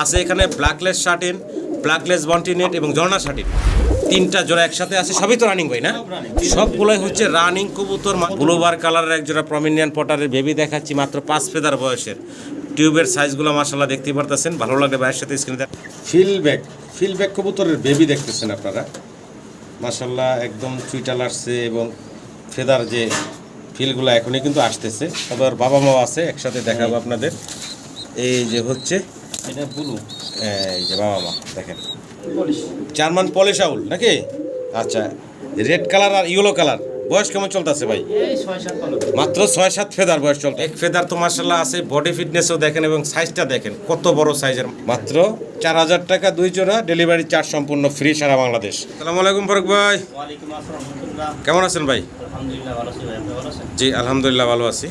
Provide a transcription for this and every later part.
আছে এখানে ব্ল্যাকলেস শার্টিন, ব্ল্যাকলেস বন্টিনেট এবং ঝর্ণা শার্টিন, তিনটা জোড়া একসাথে আছে। সবই তো রানিং ভাই না? সবগুলোই হচ্ছে রানিং কবুতর। ব্লুবার কালারের এক জোড়া প্রমিনিয়ান পটারের বেবি দেখাচ্ছি, মাত্র 5 ফেদার বয়সের। টিউবের সাইজগুলো মাশাআল্লাহ দেখতেই পারতেছেন। ভালো লাগলে ভাইয়ের সাথে স্ক্রিনে ফিলব্যাক কবুতরের বেবি দেখতেছেন আপনারা, মাশাআল্লাহ একদম চুইটাল আসছে এবং ফেদার যে ফিলগুলো এখনই কিন্তু আসতেছে। তবে ওর বাবা মাও আছে, একসাথে দেখাবো আপনাদের। এই যে হচ্ছে এটা ব্লু, এই যে বাবা মা দেখেন, জার্মান পলিশ আউল নাকি? আচ্ছা, রেড কালার আর ইয়েলো কালার। বয়স কেমন চলতেছে ভাই? মাত্র 6-7 ফেদার বয়স চলতে। এক ফেদার তো মাশাআল্লাহ আছে। বডি ফিটনেসও দেখেন এবং সাইজটা দেখেন কত বড় সাইজের। মাত্র 4000 টাকা 2 জোড়া, ডেলিভারি চার্জ সম্পূর্ণ ফ্রি সারা বাংলাদেশ। আসসালামু আলাইকুম ফারুক ভাই। ওয়ালাইকুম আসসালাম। কেমন আছেন ভাই? আলহামদুলিল্লাহ ভালো আছি ভাই, আপনি ভালো আছেন? জি আলহামদুলিল্লাহ ভালো আছি।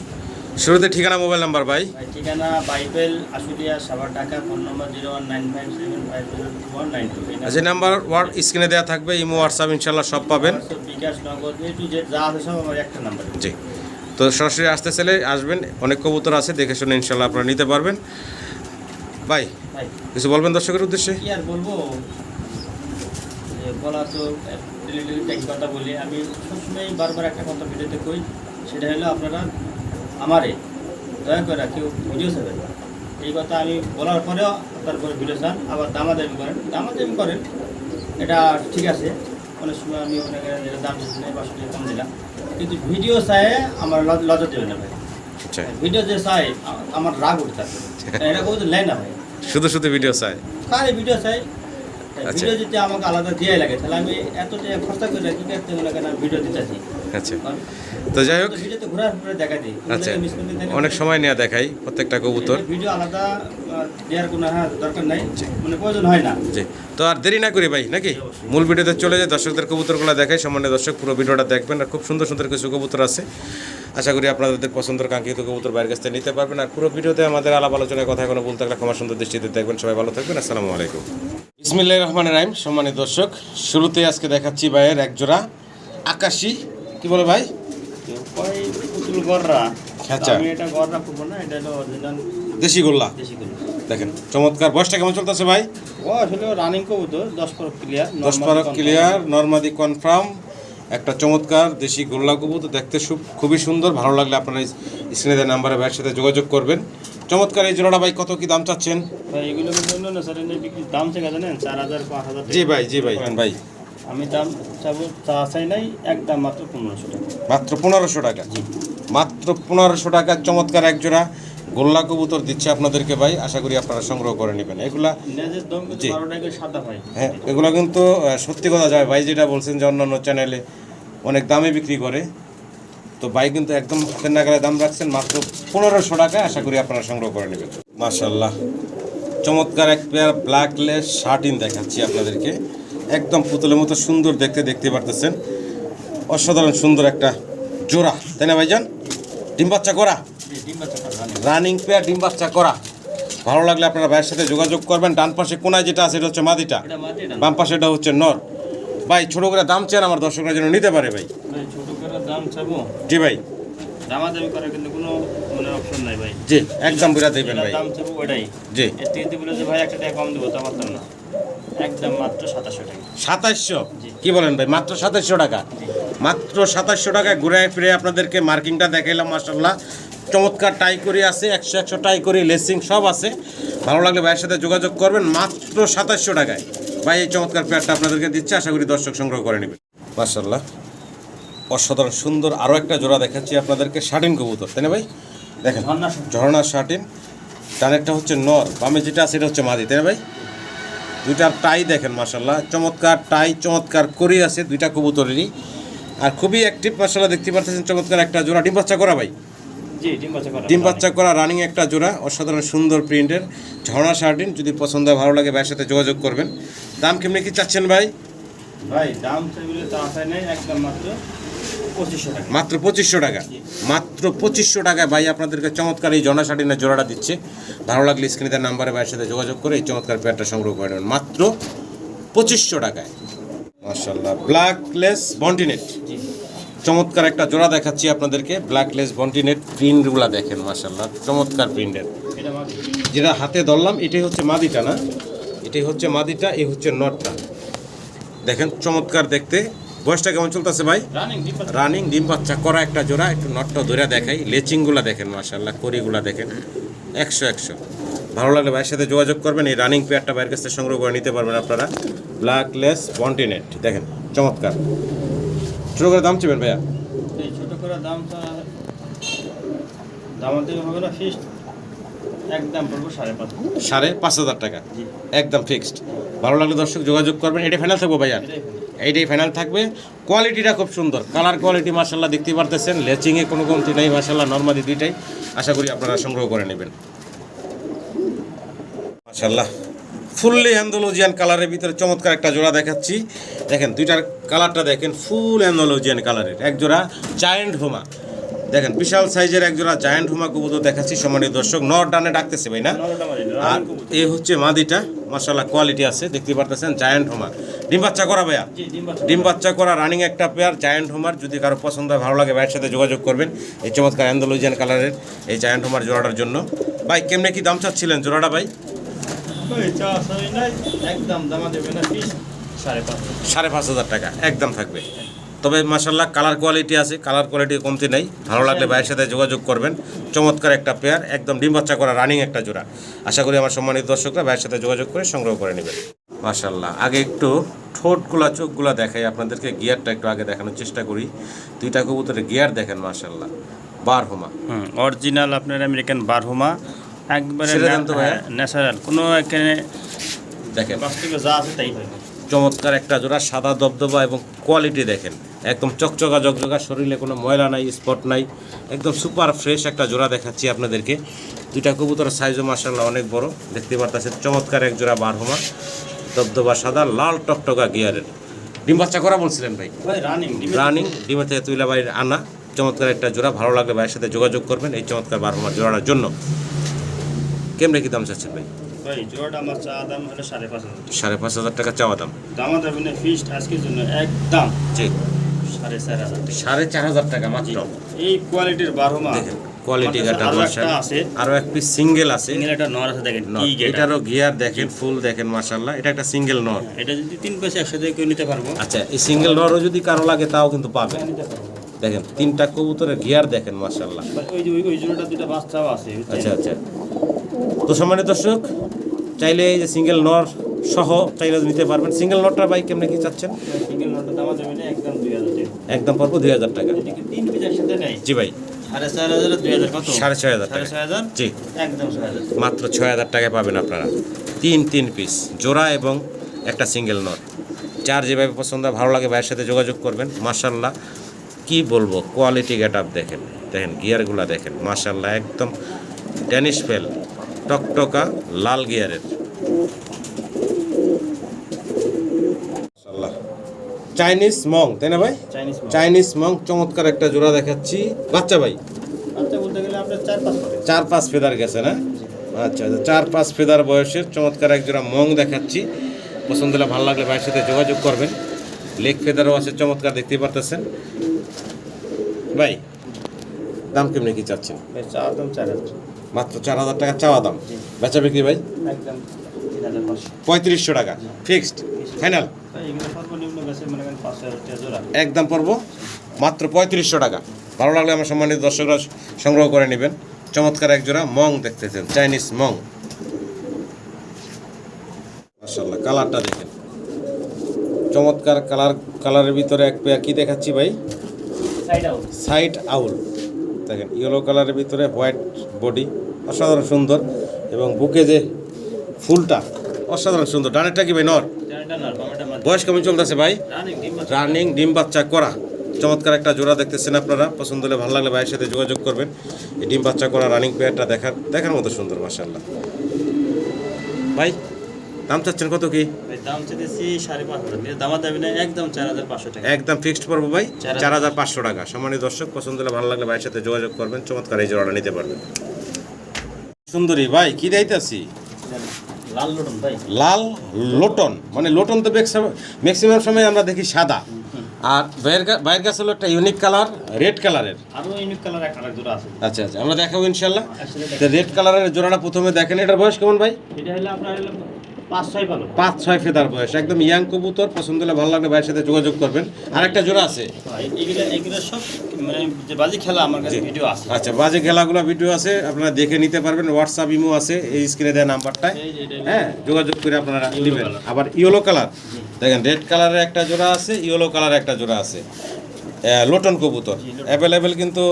শুরুতে ঠিকানা, মোবাইল নাম্বার ভাই। ঠিকানা বাইবেল আশুলিয়া, সাভার, ঢাকা। ফোন নম্বর 01957502192। যে নাম্বার ওয়ার্ড স্ক্রিনে দেওয়া থাকবে, ইমো হোয়াটসঅ্যাপ ইনশাল্লাহ সব পাবেন। বিকাশ, নগদ, A to Z যা আছে সব আমার একটা নাম্বার। জি, তো সরাসরি আসতে চাইলে আসবেন, অনেক কবুতর আছে, দেখে শুনে ইনশাল্লাহ আপনারা নিতে পারবেন। ভাই কিছু বলবেন দর্শকের উদ্দেশ্যে? কি আর বলবো, বলা তো ডেলি একই কথা বলি। আমি সবসময় বারবার একটা কথা ভিডিওতে কই, সেটা হলো আপনারা আমারে দয়া করে কেউ ভিডিও চাবেন না। এই কথা আমি বলার পরেও তারপরে ভিডিও চান, আবার দামাদামি করেন, এটা ঠিক আছে। অনেক সময় আমি অনেকে যেটা দাম দিচ্ছি না, 500 টাকা কম দিলাম, কিন্তু ভিডিও চাই আমার লজ্জা দেবে না ভাই। ভিডিও যে চাই আমার রাগ উঠতে থাকে, এটা কোনো নেয় না ভাই। শুধু ভিডিও চাই, কারে ভিডিও চাই, ভিডিও যদি আমাকে আলাদা দিয়ে লাগে, তাহলে আমি এত টাকা খরচা করে কি করতে লাগে না ভিডিও দিতেছি। আচ্ছা, তো যাই হোক, ভিডিওতে ঘোরার পরে দেখা দিই। আচ্ছা, অনেক সময় নেওয়া দেখাই প্রত্যেকটা কবুতর। ভিডিও আলাদা দেওয়ার কোনো দরকার নাই, মানে প্রয়োজন হয় না। জি, তো আর দেরি না করি ভাই নাকি মূল ভিডিওতে চলে যায়, দর্শকদের কবুতরগুলো দেখাই। সম্মানিত দর্শক, পুরো ভিডিওটা দেখবেন। আর খুব সুন্দর সুন্দর কিছু কবুতর আছে, আশা করি আপনাদের পছন্দের কাঙ্ক্ষিত কবুতর বাইরের কাছ থেকে নিতে পারবেন। আর পুরো ভিডিওতে আমাদের আলাপ আলোচনায় কথা কোনো বলতে থাকলে ক্ষমা সুন্দর দৃষ্টিতে দেখবেন। সবাই ভালো থাকবেন, আসসালামু আলাইকুম। বিসমিল্লাহির রহমানির রহিম। সম্মানিত দর্শক, শুরুতে আজকে দেখাচ্ছি ভাইয়ের এক জোড়া আকাশি, কি বলে ভাই? পুতুল গররা। আচ্ছা, আমি এটা গররা করব না, এটা হলো অরিজিনাল দেশি গোল্লা। দেখেন চমৎকার। বয়সটা কেমন চলতেছে ভাই? ও আসলে রানিং কবুতর 10 ক্লিয়ার, 10 ক্লিয়ার, নরমাদি কনফার্ম, একটা চমৎকার দেশি গোল্লা কবুতর। দেখতে খুবই সুন্দর। ভালো লাগলে আপনারা স্ক্রিনে দেওয়া নাম্বারে ভাইয়ের সাথে যোগাযোগ করবেন। চমৎকার এই জোড়াটা ভাই কত কি দাম চাচ্ছেন? ভাই এগুলো কিন্তু না স্যার, এনে বিক্রি দাম থেকে জানেন 4000 5000 টাকা। জি ভাই, জি ভাই। ভাই আমি দাম চাই নাই, একদম মাত্র 1500 টাকা। মাত্র 1500 টাকা? জি, মাত্র 1500 টাকা চমৎকার এক জোড়া গোল্লা কবুতর দিচ্ছে আপনাদেরকে ভাই। আশা করি আপনারা সংগ্রহ করে নেবেন। এগুলা নেজের দাম 12 টাকা সাদা ভাই। হ্যাঁ, এগুলো কিন্তু সত্যি কথা যায় ভাই, যেটা বলছেন যে অন্যান্য চ্যানেলে অনেক দামে বিক্রি করে, তো ভাই কিন্তু একদম হাতের নাগালে দাম রাখছেন, মাত্র 1500 টাকা। আশা করি আপনারা সংগ্রহ করে নেবেন। মাশাআল্লাহ, চমৎকার এক পেয়ার ব্ল্যাকলেস শার্টিন দেখাচ্ছি আপনাদেরকে, একদম পুতুলের মতো সুন্দর দেখতে পারতেছেন। অসাধারণ সুন্দর একটা জোড়া, তাই না ভাইজান? ডিম বাচ্চা করা, রানিং পেয়ার, ডিম বাচ্চা করা। ভালো লাগলে আপনারা ভাইয়ের সাথে যোগাযোগ করবেন। ডান পাশে কোনায় যেটা আছে এটা হচ্ছে মাদিটা, বাম পাশে এটা হচ্ছে নর। ভাই ছোট করে দাম চান, আমার দর্শকরা যেন নিতে পারে ভাই। ছোট করে দাম চাবো? জি ভাই, দামাদামি করার কিন্তু কোনো মানে অপশন নাই ভাই। জি, একদম বিরা দেবেন ভাই। দাম চাবো ওটাই। জি, এর থেকে যদি বলে যে ভাই 1 টাকা কম দেবো, তা পারতাম না। একদম মাত্র 2700 টাকা। 2700? কি বলেন ভাই, মাত্র 2700 টাকা? মাত্র 2700 টাকায় ঘুরে ফিরে আপনাদেরকে মার্কিংটা দেখাইলাম। মাশাআল্লাহ, চমৎকার টাই করি আছে, 100 টাই করি, লেসিং সব আছে। ভালো লাগলে ভাইয়ের সাথে যোগাযোগ করবেন। মাত্র 2700 টাকায় ভাই এই চমৎকার পেয়ারটা আপনাদেরকে দিচ্ছে। আশা করি দর্শক সংগ্রহ করে নেবেন। মাশাআল্লাহ, অসাধারণ সুন্দর আরও একটা জোড়া দেখাচ্ছি আপনাদেরকে, শার্টিন কবুতর, তাই না ভাই? দেখেন ঝর্ণা শার্টিন, ডানেরটা হচ্ছে নর, বামে যেটা আছে এটা হচ্ছে মাদি, তাই না ভাই? দুইটার টাই দেখেন মাশাআল্লাহ, চমৎকার টাই, চমৎকার করি আছে দুইটা কবুতরেরই, আর খুবই অ্যাক্টিভ মাশাআল্লাহ। দেখতে পাচ্ছেন চমৎকার একটা জোড়া, ডিম বাচ্চা করা ভাই? জি, ডিম বাচ্চা করা রানিং একটা জোড়া, অসাধারণ সুন্দর প্রিন্টের ঝর্ণা শার্টিন। যদি পছন্দ হয়, ভালো লাগে, ভাইয়ের সাথে যোগাযোগ করবেন। দাম কেমনি কি চাচ্ছেন ভাই? ভাই দাম চাইলে তো আশায় নেই, একদম মাত্র 2500 টাকা। মাত্র 2500 টাকা? মাত্র 2500 টাকায় ভাই আপনাদেরকে চমৎকার এই ঝর্ণা শার্টিনের জোড়াটা দিচ্ছে। ভালো লাগলে স্ক্রিনে নাম্বারে ভাইয়ের সাথে যোগাযোগ করে এই চমৎকার পেয়ারটা সংগ্রহ করে নেবেন মাত্র 2500 টাকায়। মাশাআল্লাহ, ব্ল্যাকলেস বন্টিনেট, চমৎকার একটা জোড়া দেখাচ্ছি আপনাদেরকে। ব্ল্যাকলেস বন্টিনেট প্রিন্টগুলো দেখেন মাশাআল্লাহ, চমৎকার প্রিন্টের। এটা যেটা হাতে ধরলাম এটাই হচ্ছে মাদিটা না, এটাই হচ্ছে মাদিটা, এই হচ্ছে নটটা। দেখেন চমৎকার দেখতে। বয়সটা কেমন চলতেছে ভাই? রানিং ডিম বাচ্চা করা একটা জোড়া। একটু নটটা ধরে দেখাই, লেচিংগুলা দেখেন মাশাআল্লাহ, করিগুলা দেখেন 100 ভালো লাগলে ভাইয়ের সাথে যোগাযোগ করবেন। এই রানিং পেয়ারটা ভাইয়ের কাছে সংগ্রহ করে নিতে পারবেন আপনারা। ব্ল্যাকলেস বন্টিনেট দেখেন চমৎকার। ছোটো করে দাম চেবেন ভাইয়া? এই ছোট করে দামটা দামাতে হবে না, ফিক্সড একদম বলবো 5.5। 5,500 টাকা একদম ফিক্সড। ভালো লাগলে দর্শক যোগাযোগ করবেন। এটা ফাইনাল থাকবো ভাইয়া? এইটাই ফাইনাল থাকবে। কোয়ালিটিটা খুব সুন্দর, কালার কোয়ালিটি মাশাআল্লাহ দেখতে পারতেছেন। লেচিংয়ে কোনো কমতি নেই মাশাআল্লাহ, নরমালি দুইটাই। আশা করি আপনারা সংগ্রহ করে নেবেন মাশাআল্লাহ। ফুললি অ্যান্ডালুজিয়ান কালারের ভিতরে চমৎকার একটা জোড়া দেখাচ্ছি। দেখেন দুইটার কালারটা দেখেন, ফুল অ্যান্ডালুজিয়ান কালারের এক জোড়া জায়ান্ট হোমা। দেখেন বিশাল সাইজের এক জোড়া জায়ান্ট হোমা কবুতর দেখাচ্ছি সম্মানিত দর্শক। নর ডানে ডাকতেছে ভাই না? আর এ হচ্ছে মাদিটা, মাশাআল্লাহ কোয়ালিটি আছে দেখতে পারতেছেন। জায়ান্ট হোমা ডিম বাচ্চা করা ভাইয়া? ডিম বাচ্চা করা রানিং একটা পেয়ার জায়ান্ট হোমার। যদি কারো পছন্দ হয় ভালো লাগে ভাইয়ের সাথে যোগাযোগ করবেন এই চমৎকার অ্যান্ডালুজিয়ান কালারের এই জায়ান্ট হোমার জোড়াটার জন্য। ভাই কেমনে কি দাম চাচ্ছিলেন জোড়াটা ভাই? একদম দামা দেবে না, ফিক্সড 5,500 টাকা একদম থাকবে। তবে মাশাআল্লাহ কালার কোয়ালিটি আছে, কালার কোয়ালিটি কমতি নেই। ভালো লাগলে ভাইয়ের সাথে যোগাযোগ করবেন। চমৎকার একটা পেয়ার, একদম ডিম বাচ্চা করা রানিং একটা জোড়া। আশা করি আমার সম্মানিত দর্শকরা ভাইয়ের সাথে যোগাযোগ করে সংগ্রহ করে নেবেন মাশাআল্লাহ। আগে একটু ঠোঁটগুলা চোখগুলা দেখাই আপনাদেরকে, গিয়ারটা একটু আগে দেখানোর চেষ্টা করি। দুইটা কবুতরের গিয়ার দেখেন মাশাআল্লাহ, বারহুমা অরিজিনাল আপনার আমেরিকান বারহুমা, একবারে ন্যাচারাল, কোনো এখানে দেখেন বাস্তবে যা আছে তাই হয়। চমৎকার একটা জোড়া, সাদা দবদবা এবং কোয়ালিটি দেখেন একদম চকচকা জকজকা, শরীরে কোনো ময়লা নাই, স্পট নাই, একদম সুপার ফ্রেশ একটা জোড়া দেখাচ্ছি আপনাদেরকে। দুইটা কবুতরের সাইজও মাশাআল্লাহ অনেক বড় দেখতে পারতেছেন। চমৎকার এক জোড়া বারহুমা, দবদবা সাদা, লাল টকটকা গিয়ারের। ডিম বাচ্চা করা বলছিলেন ভাই? রানিং ডিমের থেকে তুইলা বাড়ির আনা চমৎকার একটা জোড়া। ভালো লাগলে ভাইয়ের সাথে যোগাযোগ করবেন এই চমৎকার বারহুমার জোড়াটার জন্য। কেমনে কি দাম চাচ্ছেন ভাই? ভাই জোড়াটা আমার চা দাম হলো 5,500। 5,500 টাকা চাওয়া দাম। দামা দেবে না, ফিক্সড আজকের জন্য একদম জি 4,500। 4,500 টাকা মাত্র। এই কোয়ালিটির বারহুমা দেখেন কোয়ালিটি গাটা আছে, আরো এক পিস সিঙ্গেল আছে। সিঙ্গেল একটা নর আছে দেখেন, কি এটারও গিয়ার দেখেন, ফুল দেখেন মাশাআল্লাহ। এটা একটা সিঙ্গেল নর। এটা যদি 3 পয়সা একসাথে কেউ নিতে পারবো। আচ্ছা এই সিঙ্গেল নরও যদি কারো লাগে তাও কিন্তু পাবেন। দেখেন তিনটা কবুতরের গিয়ার দেখেন মাশাআল্লাহ। ওই জোড়াটা দুটো বাচ্চাও আছে। আচ্ছা তো সম্মানিত দর্শক চাইলে এই যে সিঙ্গেল নর সহ চাইলে নিতে পারবেন। সিঙ্গেল নরটা ভাই কেমনে কি চাচ্ছেন? সিঙ্গেল নরটা দাম দেবে না একদম 2,000 একদম পারবো 2,000 টাকা। 3 পিস একসাথে নেই। জি ভাই 4,500 2,000 কত? 6,500 টাকা। 6,500 জি একদম 6,000 মাত্র 6,000 টাকায় পাবেন আপনারা। তিন পিস জোড়া এবং একটা সিঙ্গেল নর। যার যেভাবে পছন্দ ভালো লাগে ভাইয়ের সাথে যোগাযোগ করবেন। মাশাআল্লাহ কি বলবো, কোয়ালিটি গেট আপ দেখেন, দেখেন গিয়ারগুলা দেখেন মাশাআল্লাহ একদম ড্যানিশ ফেল টকটকা লাল গিয়ারের। মাশাআল্লাহ চাইনিজ মং তাই না ভাই? চাইনিজ মং চমৎকার একটা জোড়া দেখাচ্ছি। বাচ্চা ভাই? বাচ্চা বলতে গেলে আপনার 4-5 করে। 4-5 ফেদার গেছে না? আচ্ছা 4-5 ফেদার বয়সের চমৎকার এক জোড়া মং দেখাচ্ছি। পছন্দ হলে ভালো লাগলে ভাইয়ের সাথে যোগাযোগ করবেন। লেগ ফেদারও আছে চমৎকার দেখতেই পারতেছেন। ভাই দাম কেমনি কি চাচ্ছেন? চাওয়া দাম 4,000 মাত্র 4,000 টাকা চাওয়া দাম। বেচা বিক্রি ভাই? একদম 3,500 3500 টাকা ফিক্সড ফাইনাল। এগুলো সর্বনিম্ন বেশি মনে করেন 5,000 টাকা জোড়া। একদম পড়বো মাত্র 3500 টাকা। ভালো লাগলে আমার সম্মানিত দর্শকরা সংগ্রহ করে নেবেন। চমৎকার এক জোড়া মং দেখতেছেন, চাইনিজ মং। মাশাআল্লাহ কালারটা দেখেন চমৎকার কালারের ভিতরে এক পেয়ার কি দেখাচ্ছি ভাই? সাইড আউল দেখেন, ইয়েলো কালারের ভিতরে হোয়াইট বডি, অসাধারণ সুন্দর এবং বুকে যে ফুলটা অসাধারণ সুন্দর। ডানেরটা কি ভাই নর? বয়স কেমন চলতেছে ভাই? রানিং ডিম বাচ্চা করা চমৎকার একটা জোড়া দেখতেছেন আপনারা। পছন্দ হলে ভালো লাগলে ভাইয়ের সাথে যোগাযোগ করবেন। এই ডিম বাচ্চা করা রানিং পেয়ারটা দেখার মতো সুন্দর মাশাআল্লাহ। ভাই দাম চাচ্ছেন কত কি? দাম চাইতেছি 5,500, দামা দেবে না একদম 4,500 টাকা। একদম ফিক্সড পড়বো ভাই 4,500 টাকা। সম্মানিত দর্শক পছন্দ হলে ভালো লাগলে ভাইয়ের সাথে যোগাযোগ করবেন। চমৎকার এই জোড়াটা নিতে পারবেন। সুন্দরী ভাই কি দেখাইতাছি? লাল লোটন ভাই। লাল লোটন মানে লোটন তো ম্যাক্সিমাম সময় আমরা দেখি সাদা, আর বাইরের কাছে হলো একটা ইউনিক কালার রেড কালারের। আরও ইউনিক কালার আরেক জোড়া আছে। আচ্ছা আচ্ছা, আমরা দেখাবো ইনশাল্লাহ। একসাথে তো রেড কালারের জোড়াটা প্রথমে দেখেন, এটার বয়স কেমন ভাই? এটা হলো আপনার হলো 5-6 ভালো। 5-6 ফেদার বয়স, একদম ইয়াং কবুতর। পছন্দ হলে ভালো লাগলে ভাইয়ের সাথে যোগাযোগ করবেন। আরেকটা জোড়া আছে। এগুলো সব মানে যে বাজি খেলা আমার কাছে ভিডিও আছে। আচ্ছা, বাজে খেলাগুলো ভিডিও আছে, আপনারা দেখে নিতে পারবেন। হোয়াটসঅ্যাপ ইমো আছে এই স্ক্রিনে দেওয়া নাম্বারটায়, হ্যাঁ, যোগাযোগ করে আপনারা নেবেন। আবার ইয়েলো কালার দেখেন, রেড কালারের একটা জোড়া আছে, ইয়েলো কালারের একটা জোড়া আছে। লোটন কবুতর অ্যাভেলেবেল, কিন্তু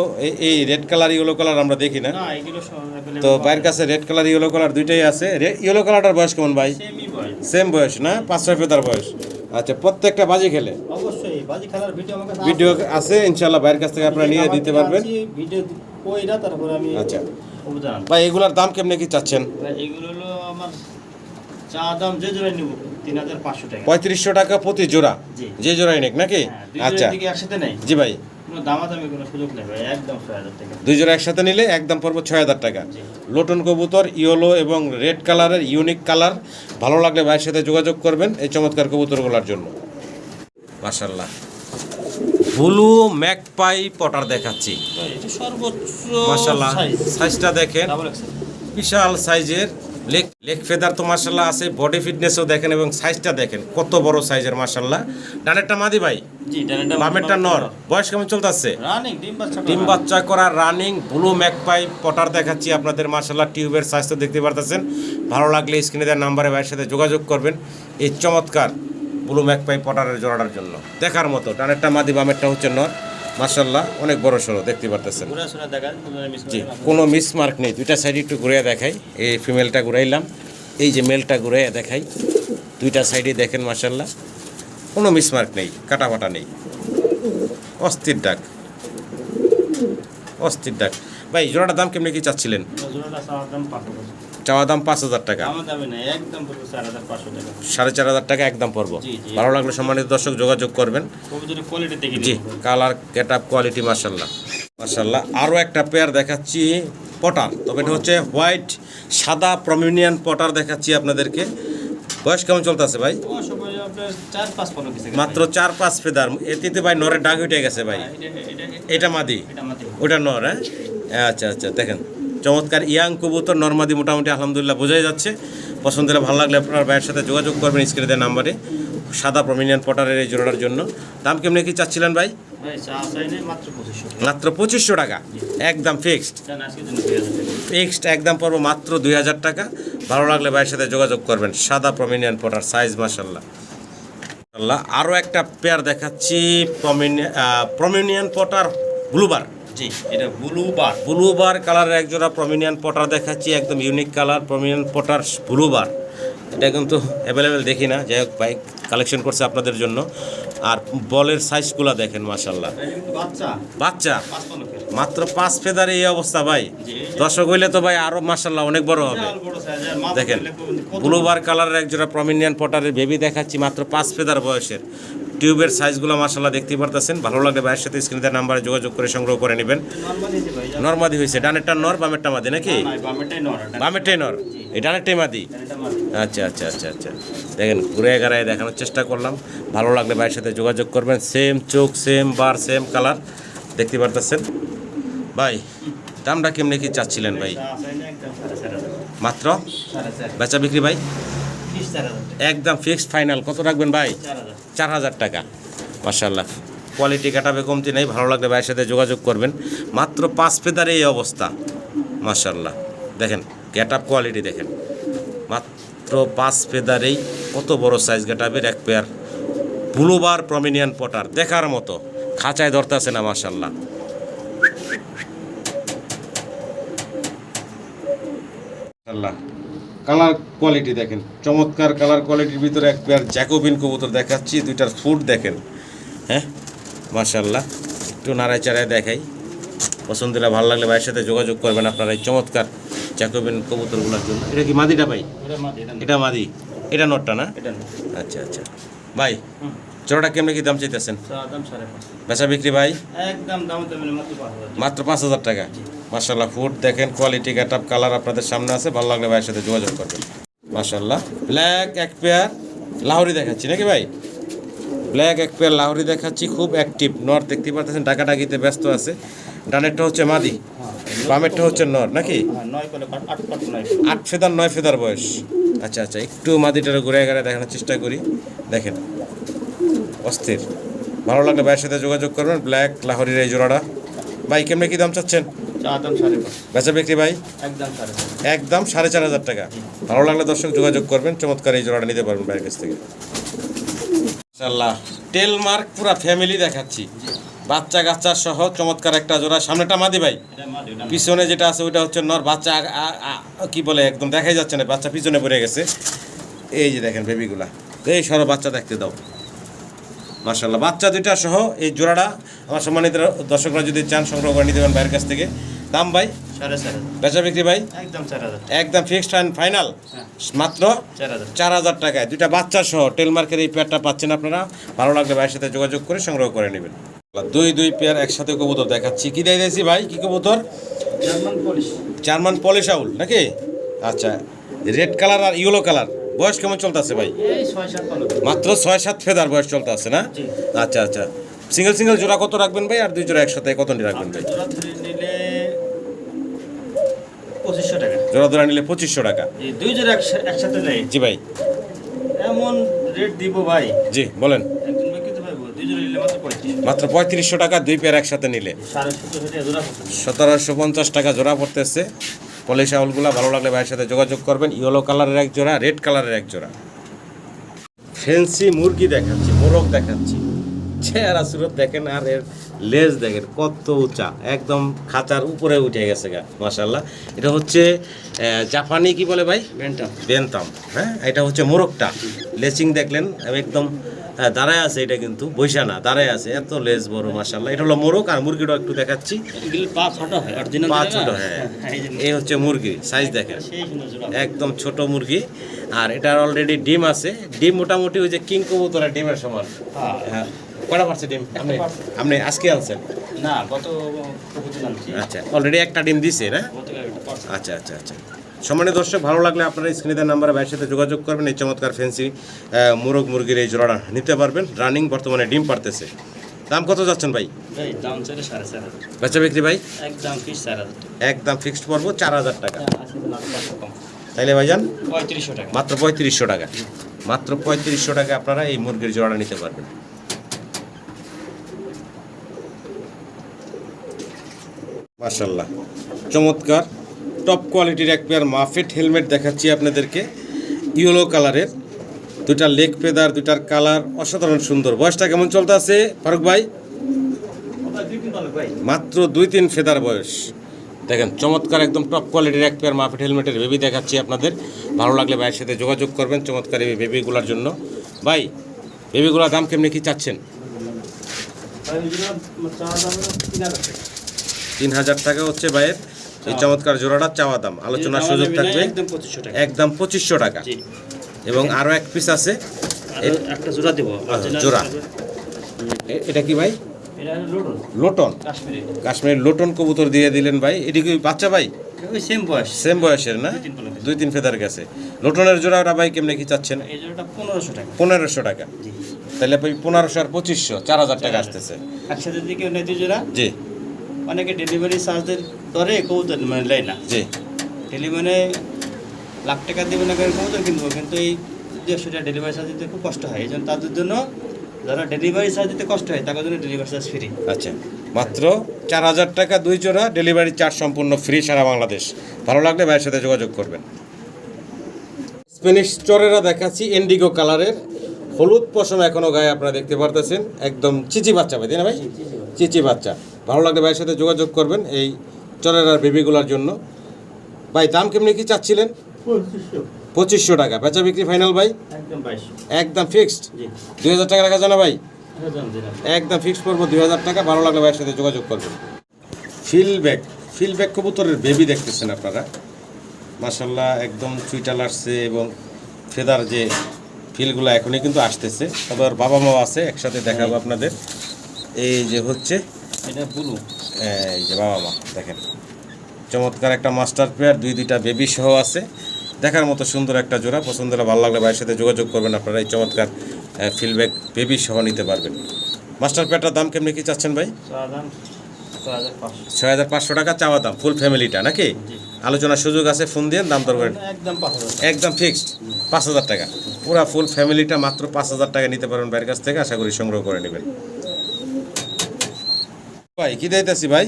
এই রেড কালার ইয়েলো কালার আমরা দেখি না। না, এগুলো সব available তো বাইরের কাছে রেড কালার ইয়েলো কালার দুইটাই আছে। ইয়েলো কালারটার বয়স কেমন ভাই? সেমই বয়স। সেম বয়স না? 5-6 ফেদার বয়স। আচ্ছা, প্রত্যেকটা বাজি খেলে অবশ্যই বাজি খেলার ভিডিও আমার কাছে ভিডিও আছে ইনশাআল্লাহ, বাইরের কাছ থেকে আপনারা নিয়ে দিতে পারবেন। ভিডিও কইরা তারপরে আমি আচ্ছা অবদান। ভাই, এগুলার দাম কেমনে কি চাচ্ছেন? এগুলো হলো আমার চা দাম যে জোড়াই নিব 3500 টাকা। 3500 টাকা প্রতি জোড়া, জি। যে জোড়াই নেক নাকি? হ্যাঁ, দুই আচ্ছা জোড়া দিকে একসাথে নেই, জি ভাই, কোনো দামাদামি কোনো সুযোগ নেই ভাই, একদম 6000 টাকা। দুই জোড়া একসাথে নিলে একদম পড়বো 6000 টাকা। জি। লোটন কবুতর ইয়েলো এবং রেড কালারের ইউনিক কালার, ভালো লাগলে ভাইয়ের সাথে যোগাযোগ করবেন এই চমৎকার কবুতরগুলোর জন্য। মাশাআল্লাহ, ব্লু ম্যাকপাই পটার দেখাচ্ছি। ভাই এটা সর্বোচ্চ মাশাআল্লাহ, সাইজ সাইজটা দেখেন, ডাবল এক্সেল। বিশাল সাইজের। লেগ ফেদার তো মাশাআল্লাহ আছে, বডি ফিটনেসও দেখেন এবং সাইজটা দেখেন কত বড় সাইজের মাশাআল্লাহ। ডানেরটা মাদি ভাই, জি, ডানেরটা বামেরটা নর। বয়স কেমন চলতেছে? রানিং ডিম বাচ্চা ডিম বাচ্চা করা রানিং ব্লু ম্যাকপাই পটার দেখাচ্ছি আপনাদের মাশাআল্লাহ। টিউবের সাইজ তো দেখতে পারতেছেন। ভালো লাগলে স্ক্রিনে দেওয়া নাম্বারে ভাইয়ের সাথে যোগাযোগ করবেন এই চমৎকার ব্লু ম্যাকপাই পটারের জোড়াটার জন্য। দেখার মতো, ডানেরটা মাদি, বামেরটা হচ্ছে নর। মাশাআল্লাহ, অনেক বড় সড়ো দেখতে পারতেছেন। ঘুরে শুনে দেখান, মিস জি, কোনো মিসমার্ক নেই। দুইটা সাইড একটু ঘুরে দেখাই। এই ফিমেলটা ঘুরাইলাম, এই যে মেলটা ঘুরে দেখাই। দুইটা সাইডে দেখেন মাশাআল্লাহ, কোনো মিসমার্ক নেই, কাটাবাটা নেই। অস্থির ডাক, অস্থির ডাক। ভাই জোড়াটার দাম কেমনি কি চাচ্ছিলেন? জোড়াটা চাওয়ার দাম 500 টাকা। চাওয়া দাম 5000 টাকা। আমার দামে নাই, একদম পুরো 4500 টাকা। 4500 টাকা একদম পড়বো। জি, জি। ভালো লাগলে সম্মানিত দর্শক যোগাযোগ করবেন। কবুতরের কোয়ালিটি দেখে জি, নিন। কালার গেট আপ কোয়ালিটি মাশাআল্লাহ মাশাআল্লাহ। আরও একটা পেয়ার দেখাচ্ছি পটার, তবে এটা হচ্ছে হোয়াইট সাদা প্রমিনিয়ান পটার দেখাচ্ছি আপনাদেরকে। বয়স কেমন চলতেছে ভাই? ও সবাই আপনার 4-5 পনেরো কিছু মাত্র 4-5 ফেদার। এতে ভাই নরের ডাক উঠে গেছে ভাই। এটা মাদি, এটা মাটি। ওটা নর। হ্যাঁ, আচ্ছা আচ্ছা, দেখেন চমৎকার ইয়াং কবুতর, নরমাদি মোটামুটি আলহামদুলিল্লাহ বোঝাই যাচ্ছে। পছন্দ হলে ভালো লাগলে আপনার ভাইয়ের সাথে যোগাযোগ করবেন স্ক্রিনে দেওয়া নাম্বারে সাদা প্রমিনিয়ান পটারের এই জোড়াটার জন্য। দাম কেমনি কি চাচ্ছিলেন ভাই? ভাই চা চাই নাই মাত্র 2500 টাকা। মাত্র 2500 টাকা একদম ফিক্সড। জান আজকের জন্য 2000 টাকা। ফিক্সড একদম পড়বো মাত্র 2000 টাকা। ভালো লাগলে ভাইয়ের সাথে যোগাযোগ করবেন। সাদা প্রমিনিয়ান পটার, সাইজ মাশাআল্লাহ আল্লাহ। আরও একটা পেয়ার দেখাচ্ছি প্রমিনিয়ান পটার ব্লুবার। জি, এটা ব্লুবার। ব্লুবার কালারের একজোড়া প্রমিনিয়ান পটার দেখাচ্ছি, একদম ইউনিক কালার প্রমিনিয়ান পটার ব্লুবার। এটা কিন্তু অ্যাভেলেবেল দেখি না, যাই হোক বাইক কালেকশন করছে আপনাদের জন্য। আর বলের সাইজগুলো দেখেন মাশাআল্লাহ, এটা কিন্তু বাচ্চা বাচ্চা 5 পনেরো ফের। মাত্র 5 ফেদার এই অবস্থা ভাই। জি। দর্শক হইলে তো ভাই আরো মাশাআল্লাহ অনেক বড় হবে। বিশাল বড় সাইজ, আর মাথা দেখেন দিলে কত ব্লুবার কালারের একজোড়া প্রমিনিয়ান পটারের বেবি দেখাচ্ছি, মাত্র 5 ফেদার বয়সের। টিউবের সাইজগুলো মাশাআল্লাহ দেখতে পারতেছেন। ভালো লাগলে ভাইয়ের সাথে স্ক্রিনে দেওয়া নাম্বারে যোগাযোগ করে সংগ্রহ করে নেবেন। নরমাল হয়েছে ভাই। নরমাদি হয়েছে, ডানেরটা নর, বামেরটা মাদি নাকি? না, বামেরটাই নর। বামেরটাই নর, এই ডানেরটাই মাদি। এটা মাটি। আচ্ছা আচ্ছা আচ্ছা আচ্ছা, দেখেন ঘুরে গাড়ায় দেখানোর চেষ্টা করলাম। ভালো লাগলে ভাইয়ের সাথে যোগাযোগ করবেন। সেম চোখ, সেম বার, সেম কালার দেখতে পারতেছেন। ভাই দামটা কেমনি কি চাচ্ছিলেন ভাই? চা চাই না, একদম 4500 মাত্র 4,500 বেচা বিক্রি ভাই 30,000 টাকা। একদম ফিক্সড ফাইনাল। কত রাখবেন ভাই? 4000। 4000 টাকা। মাশাআল্লাহ, কোয়ালিটি কাটাবে কমতি নেই। ভালো লাগলে ভাইয়ের সাথে যোগাযোগ করবেন। মাত্র 5 ফেদার এই অবস্থা মাশাআল্লাহ। দেখেন গেট আপ কোয়ালিটি দেখেন, মাত্র 5 ফেদারেই কত বড় সাইজ গেট আপের এক পেয়ার ব্লুবার প্রমিনিয়ান পটার দেখার মতো। খাঁচায় ধরতেছে না মাশাআল্লাহ। আল্লাহ, কালার কোয়ালিটি দেখেন, চমৎকার কালার কোয়ালিটির ভিতরে এক পেয়ার জ্যাকোবিন কবুতর দেখাচ্ছি। দুইটার ফুট দেখেন, হ্যাঁ মাশাআল্লাহ। একটু নাড়ায় চাড়ায় দেখাই। পছন্দ হলে ভালো লাগলে ভাইয়ের সাথে যোগাযোগ করবেন আপনারা এই চমৎকার জ্যাকোবিন কবুতরগুলোর জন্য। এটা কি মাদিটা ভাই? এটা মাটি, এটা এটা মাদি, এটা নটটা না? এটা না। আচ্ছা আচ্ছা ভাই, জোড়াটা কেমনি কি দাম চাইতেছেন? চা দাম 5,500। বেচা বিক্রি ভাই একদম দাম তো মানে মাত্র 5,000। মাত্র 5000 টাকা। মাশাআল্লাহ, ফুড দেখেন, কোয়ালিটি গেট আপ কালার আপনাদের সামনে আছে। ভালো লাগলে ভাইয়ের সাথে যোগাযোগ করবেন। মাশাআল্লাহ, ব্ল্যাক এক পেয়ার লাহোরি দেখাচ্ছি নাকি ভাই? ব্ল্যাক এক পেয়ার লাহোরি দেখাচ্ছি, খুব অ্যাক্টিভ নর, দেখতে পাচ্ছেন ডাকাডাকিতে ব্যস্ত আছে। ডানেরটা হচ্ছে মাদি, বামেরটা হচ্ছে নর নাকি? 9 করে 8 পাট 9। 8 ফেদার 9 ফেদার বয়স। আচ্ছা আচ্ছা, একটু মাদিটারে ঘুরে ঘুরে দেখানোর চেষ্টা করি। দেখেন অস্থির। ভালো লাগলে ভাইয়ের সাথে যোগাযোগ করবেন। ব্ল্যাক লাহোরির এই জোড়াটা ভাই কেমনে কি দাম চাচ্ছেন? দাম 5.5। বেচা বিক্রি ভাই একদম 4.5। একদম 4,500 টাকা। ভালো লাগলে দর্শক যোগাযোগ করবেন, চমৎকার এই জোড়াটা নিতে পারবেন ভাইয়ের কাছ থেকে। মাশাআল্লাহ, টেল মার্ক পুরা ফ্যামিলি দেখাচ্ছি, বাচ্চা কাচ্চা সহ চমৎকার একটা জোড়া। সামনেটা মাদি ভাই, এটা মাদি, ওটা পিছনে যেটা আছে ওইটা হচ্ছে নর। বাচ্চা কি বলে একদম দেখাই যাচ্ছে না, বাচ্চা পিছনে পড়ে গেছে। এই যে দেখেন বেবিগুলা, এই সরো বাচ্চা দেখতে দাও। মাশাআল্লাহ, বাচ্চা দুইটা সহ এই জোড়াটা আমার সম্মানিত দর্শকরা যদি চান সংগ্রহ করে নিতে পারেন ভাইয়ের কাছ থেকে। দাম ভাই 4.5। বেচা বিক্রি ভাই একদম 4,000। একদম ফিক্সড অ্যান্ড ফাইনাল মাত্র 4,000। 4,000 টাকায় দুইটা বাচ্চা সহ টেলমার্কের এই পেয়ারটা পাচ্ছেন আপনারা। ভালো লাগলে ভাইয়ের সাথে যোগাযোগ করে সংগ্রহ করে নেবেন। দুই পেয়ার একসাথে কবুতর দেখাচ্ছি। কি দিয়েছি ভাই, কি কবুতর? German polish. জার্মান পলিশ আউল নাকি? আচ্ছা, রেড কালার আর ইয়েলো কালার। বয়স কেমন চলতেছে ভাই? এই 6-7 পালক। মাত্র 6-7 ফেদার বয়স চলতেছে না? জি। আচ্ছা আচ্ছা, সিঙ্গেল জোড়া কত রাখবেন ভাই, আর দুই জোড়া একসাথে কত রাখবেন ভাই? জোড়া ধরে নিলে 2500 টাকা। জোড়া নিলে 2500 টাকা। জি, দুই জোড়া একসাথে নেই। জি ভাই, এমন রেট দিব ভাই, জি বলেন। একজন ব্যক্তি তো পাইবো, দুই জোড়া নিলে মাত্র 3500। মাত্র 3500 টাকা দুই পেয়ার একসাথে নিলে। 1750 টাকা জোড়া পড়ছে। 1750 টাকা জোড়া পড়তেছে পলিশ আউলগুলা। ভালো লাগলে ভাইয়ের সাথে যোগাযোগ করবেন। ইয়েলো কালারের এক জোড়া, রেড কালারের এক জোড়া। ফেন্সি মুরগি দেখাচ্ছি, মোরগ দেখাচ্ছি। চেহারা সুরত দেখেন আর এর লেজ দেখেন কত উঁচা, একদম খাঁচার উপরে উঠে গেছে গা। মাশাআল্লাহ, এটা হচ্ছে জাপানি কি বলে ভাই? বেন্তাম। হ্যাঁ, এটা হচ্ছে মোরগটা। লেচিং দেখলেন একদম দাঁড়ায় আছে, এটা কিন্তু বৈশা না, দাঁড়ায় আছে, এত লেজ বড়। মাশাআল্লাহ, এটা হলো মোরগ। আর মুরগিটা একটু দেখাচ্ছি, এগুলো পা ছোট হয়, অরিজিনাল পা ছোট। হ্যাঁ, এই হচ্ছে মুরগি, সাইজ দেখেন সেই সুন্দর জোড়া। একদম ছোট মুরগি। আর এটার অলরেডি ডিম আছে। ডিম মোটামুটি ওই যে কিং কবুতরের ডিমের সমান। হ্যাঁ, কটা পারছে ডিম? আপনি আজকে আনছেন? না, গত কবুতর আনছি। আচ্ছা, অলরেডি একটা ডিম দিছে না? গতকাল একটা পারছে। আচ্ছা আচ্ছা আচ্ছা। সম্মানিত দর্শক, ভালো লাগলে আপনারা স্ক্রিনে দেওয়া নাম্বারে ভাইয়ের সাথে যোগাযোগ করবেন। এই চমৎকার ফ্যান্সি মোরগ মুরগির এই জোড়াটা নিতে পারবেন। রানিং বর্তমানে ডিম পারতেছে। দাম কত যাচ্ছেন ভাই? ভাই দাম চাইলে 4,500। বেচা বিক্রি ভাই একদম ফিক্স 4,000। একদম ফিক্সড পড়বো 4,000 টাকা। আছে তো না, 500 কম। তাইলে ভাইজান 3500 টাকা। মাত্র 3500 টাকা। মাত্র 3500 টাকা আপনারা এই মুরগির জোড়াটা নিতে পারবেন। মাশাআল্লাহ, চমৎকার টপ কোয়ালিটির এক পেয়ার মাফেট হেলমেট দেখাচ্ছি আপনাদেরকে, ইয়েলো কালারের। দুইটা লেগ ফেদার, দুইটার কালার অসাধারণ সুন্দর। বয়সটা কেমন চলতে আছে ফারুক ভাই? মাত্র 2-3 ফেদার বয়স। দেখেন চমৎকার একদম টপ কোয়ালিটির এক পেয়ার মাফেট হেলমেটের বেবি দেখাচ্ছি আপনাদের। ভালো লাগলে ভাইয়ের সাথে যোগাযোগ করবেন চমৎকার এই বেবিগুলোর জন্য। ভাই, বেবিগুলোর দাম কেমনি কি চাচ্ছেন? 3,000 টাকা হচ্ছে ভাইয়ের এই চমৎকার জোড়াটা চাওয়া দাম। আলোচনার সুযোগ থাকবে একদম 2500 টাকা। একদম 2500 টাকা। জি। এবং আরও এক পিস আছে, আর একটা জোড়া দেব। জোড়া। এটা কি ভাই? এটা হলো লোটন, লোটন, কাশ্মীরি। কাশ্মীরের লোটন কবুতর দিয়ে দিলেন ভাই। এটি কি বাচ্চা ভাই? ওই সেম বয়স। সেম বয়সের না? 2-3 ফেদার গেছে। লোটনের জোড়াটা ভাই কেমনে কি চাচ্ছেন? এই জোড়াটা 1500 টাকা। 1500 টাকা। জি। তাহলে ভাই 1500 আর 2500, 4000 টাকা আসতেছে। একসাথে যদি কেউ নেয় দুই জোড়া, জি অনেকে ডেলিভারি চার্জের দরে কবুতর মানে নেয় না। জি। ডেলিভারি লাখ টাকা দেবে না করে কবুতর কিনবো, কিন্তু এই 150 টাকা ডেলিভারি চার্জ দিতে খুব কষ্ট হয়। এই জন্য তাদের জন্য, যারা ডেলিভারি চার্জ দিতে কষ্ট হয় তাদের জন্য ডেলিভারি চার্জ ফ্রি। আচ্ছা, মাত্র 4000 টাকা 2 জোড়া, ডেলিভারি চার্জ সম্পূর্ণ ফ্রি সারা বাংলাদেশ। ভালো লাগলে ভাইয়ের সাথে যোগাযোগ করবেন। স্প্যানিশ চরেরা দেখাচ্ছি ইন্ডিগো কালারের, হলুদ পশম এখনো গায়ে আপনারা দেখতে পারতেছেন। একদম চিচি বাচ্চা ভাই, তাই না ভাই? চিচি বাচ্চা। ভালো লাগলে ভাইয়ের সাথে যোগাযোগ করবেন এই চরেরার বেবিগুলোর জন্য। ভাই দাম কেমনি কি চাচ্ছিলেন? 2500 টাকা। বেচা বিক্রি ফাইনাল ভাই? একদম 2200। একদম ফিক্সড। জি। 2000 টাকা রাখা জানা ভাই? একদম দিলাম। একদম ফিক্সড করবো 2000 টাকা। ভালো লাগলে ভাইয়ের সাথে যোগাযোগ করবেন। ফিলব্যাক কবুতরের বেবি দেখতেছেন আপনারা। মাশাআল্লাহ, একদম চুইটাল আসছে এবং ফেদার যে ফিলগুলো এখনই কিন্তু আসতেছে। তবে ওর বাবা মাও আছে, একসাথে দেখাবো আপনাদের। এই যে হচ্ছে এটা ব্লু। এই যে বাবা মা দেখেন, চমৎকার একটা মাস্টার পেয়ার, দুইটা বেবি সহ আছে। দেখার মতো সুন্দর একটা জোড়া, পছন্দ হলে ভালো লাগলে ভাইয়ের সাথে যোগাযোগ করবেন, আপনারা এই চমৎকার ফিল্ডব্যাক বেবি সহ নিতে পারবেন। মাস্টার প্যাটটার দাম কেমনি কি চাচ্ছেন ভাই? চাওয়া দাম 6500। 6500 টাকা চাওয়া দাম, ফুল ফ্যামিলিটা নাকি? জি। আলোচনার সুযোগ আছে, ফোন দিয়ে দাম দর করেন। একদম 5000। একদম ফিক্সড 5000 টাকা, পুরা ফুল ফ্যামিলিটা মাত্র 5000 টাকা নিতে পারবেন ভাইয়ের কাছ থেকে, আশা করি সংগ্রহ করে নেবেন। ভাই কি দিতেছি ভাই?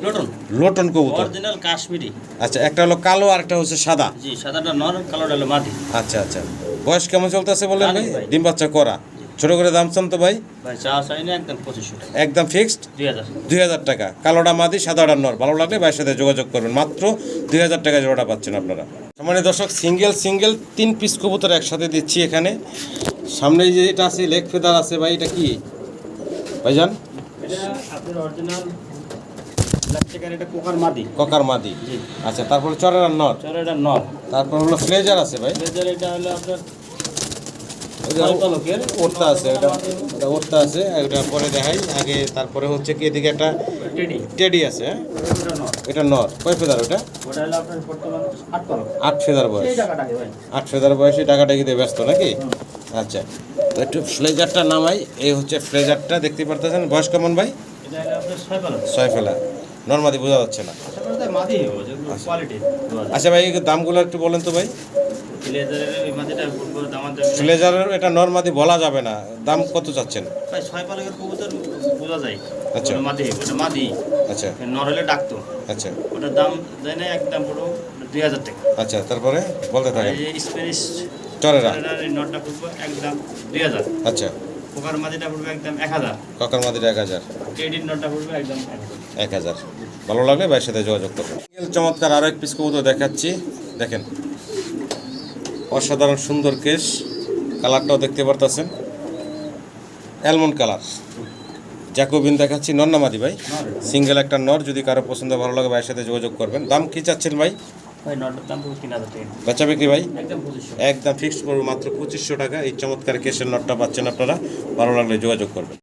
লোটন লোটন কবুতর। অরিজিনাল কাশ্মীরি। আচ্ছা, একটা হলো কালো আর একটা হচ্ছে সাদা। জি, সাদাটা নর, কালোটা হলো মাদি। আচ্ছা আচ্ছা, বয়স কেমন চলতেছে বলেন ভাই? ভাই। ডিম বাচ্চা করা, ছোট করে দাম চান তো ভাই? ভাই চা চাই না, একদম 2500 টাকা। একদম ফিক্সড 2000। 2000 টাকা, কালোটা মাদি সাদাটা নর। ভালো লাগলে ভাইয়ের সাথে যোগাযোগ করবেন, মাত্র 2000 টাকা জোড়াটা পাচ্ছেন আপনারা। মানে দর্শক, সিঙ্গেল 3 পিস কবুতর একসাথে দিচ্ছি এখানে। সামনে যে এটা আছে লেগ ফেদার আছে ভাই, এটা কি ভাইজান? এটা আপনার অরিজিনাল ব্ল্যাক চেকার, এটা কোকার মাদি। ককার মাদি। জি। আচ্ছা, তারপরে চরের আর নর, চলো এটা নর। তারপর হলো ফ্লেজার আছে ভাই, লেজার এটা হলো আপনার ওইটা ছয় পালকের। ওরটা আছে, ওটা ওরটা আছে, ওটা পরে দেখাই আগে। তারপরে হচ্ছে কি এদিকে একটা টেডি। টেডি আছে, হ্যাঁ? এটা নর। এটা নর, কয় ফেদার ওটা? ওটা হলো আপনার বর্তমান 8 পালক। 8 ফেদার বয়স। এই টাকাটাকে ভাই। 8 ফেদার বয়সে টাকাটাকিতে ব্যস্ত নাকি? আচ্ছা, তো একটু ফ্লেজারটা নামাই। এই হচ্ছে ফ্লেজারটা, দেখতে পারতেছেন। বয়স কেমন ভাই? এটা হলো আপনার 6 পালক। 6 ফেলা, নর্মাদি বোঝা যাচ্ছে না। আশা করি তাই মাদি হইব, যেগুলো কোয়ালিটি। আচ্ছা ভাই, এই দামগুলো একটু বলেন তো ভাই। লেজারের এই মাদিটা বলবো দামার দাম ফ্লেজারের এটা নর্মাদি বলা যাবে না, দাম কত চাচ্ছেন? ভাই 6 পালকের কবুতর বোঝা যায়। আচ্ছা। ওটা মাদি হইব, ওটা মাদি। আচ্ছা নর হলে ডাকতো। আচ্ছা ওটার দাম দেয় না, একদম পুরো 2000 টাকা। আচ্ছা, তারপরে বলতে আর থাকেন। এই যে স্প্যানিশ চরেরা। এই নটটা পড়বো একদম 2000। আচ্ছা, পোকার মাদিটা পড়বে একদম 1000। ককার মাদিটা 1000। টেডির নটটা পড়বে একদম 1000। 1000। ভালো লাগলে ভাইয়ের সাথে যোগাযোগ করবেন। চমৎকার আরো এক পিস কবুতর দেখাচ্ছি, দেখেন। অসাধারণ সুন্দর কেশ, কালারটাও দেখতে পারতেছেন, অ্যালমন্ড কালার। জ্যাকোবিন দেখাচ্ছি, নর না মাদি ভাই? সিঙ্গেল একটা নর, যদি কারো পছন্দ ভালো লাগে ভাইয়ের সাথে যোগাযোগ করবেন। দাম কি চাচ্ছেন ভাই? ভাই নটটার দাম পুরো 3000 টাকা। বেচা বিক্রি ভাই? একদম 2500। একদম ফিক্সড করবো মাত্র 2500 টাকা। এই চমৎকার কেশের নটটা পাচ্ছেন আপনারা, ভালো লাগলে যোগাযোগ করবেন।